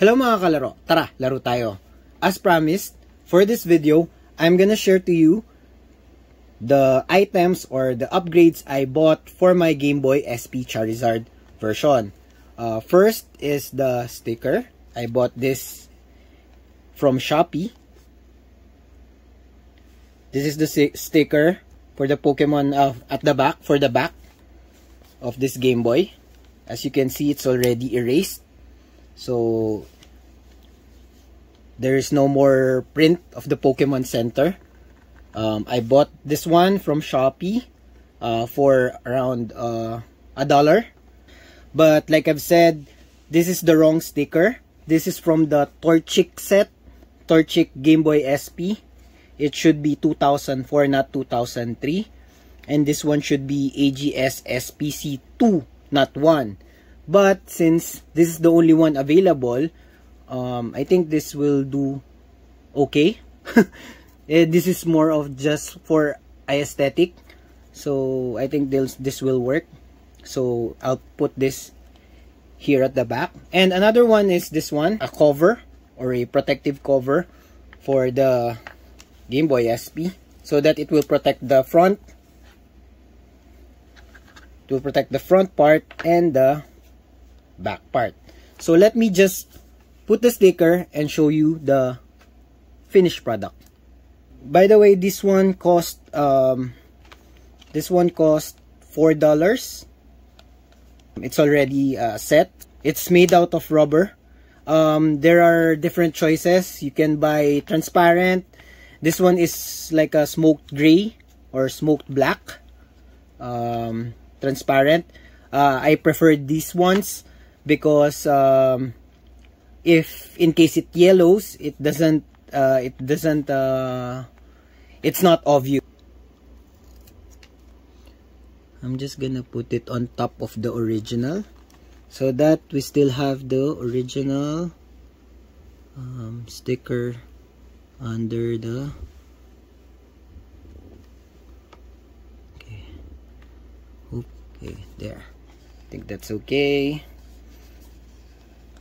Hello mga kalaro, tara, laro tayo. As promised, for this video, I'm gonna share to you the items or the upgrades I bought for my Game Boy SP Charizard version. First is the sticker. I bought this from Shopee. This is the sticker for the Pokemon at the back, for the back of this Game Boy. As you can see, it's already erased. So there is no more print of the Pokemon Center. I bought this one from Shopee for around $1. But like I've said, this is the wrong sticker. This is from the Torchic set, Torchic Game Boy SP. It should be 2004, not 2003. And this one should be AGS SPC 2, not 1. But since this is the only one available, I think this will do okay. This is more of just for aesthetic, so I think this will work. So I'll put this here at the back. And another one is this one, a cover or a protective cover for the Game Boy SP, so that it will protect the front. It will protect the front part and the back part. So let me just put the sticker and show you the finished product. By the way, this one cost $4. It's already set. It's made out of rubber. There are different choices. You can buy transparent. This one is like a smoked gray or smoked black. Transparent. I prefer these ones because if in case it yellows, it's not obvious. I'm just gonna put it on top of the original so that we still have the original sticker under the okay, there. I think that's okay.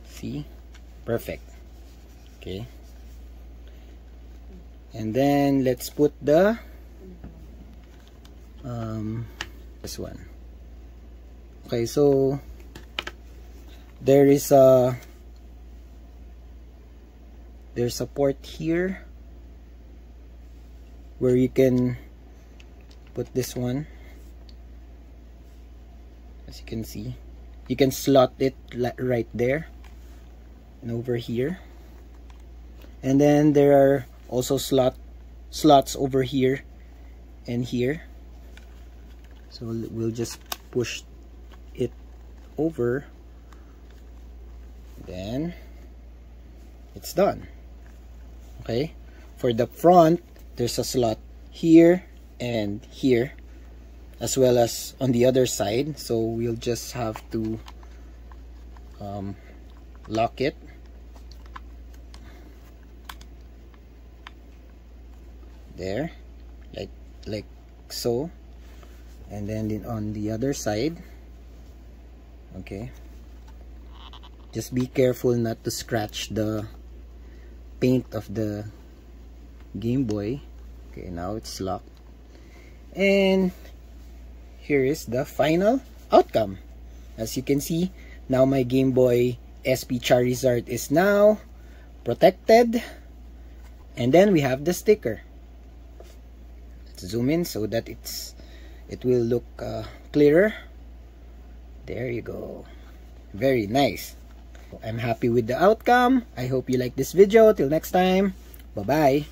See? Perfect. Okay. And then let's put the this one. Okay, so there's a port here where you can put this one. As you can see, you can slot it right there and over here. And then there are also slots over here and here. So we'll just push it over, then it's done. Okay, for the front, there's a slot here and here, as well as on the other side. So we'll just have to lock it. There, like so. And then on the other side, okay, just be careful not to scratch the paint of the Game Boy. Okay, now it's locked. And here is the final outcome. As you can see, now my Game Boy SP Charizard is now protected. And then we have the sticker. Let's zoom in so that it will look clearer. There you go. Very nice. I'm happy with the outcome. I hope you like this video. Till next time. Bye-bye.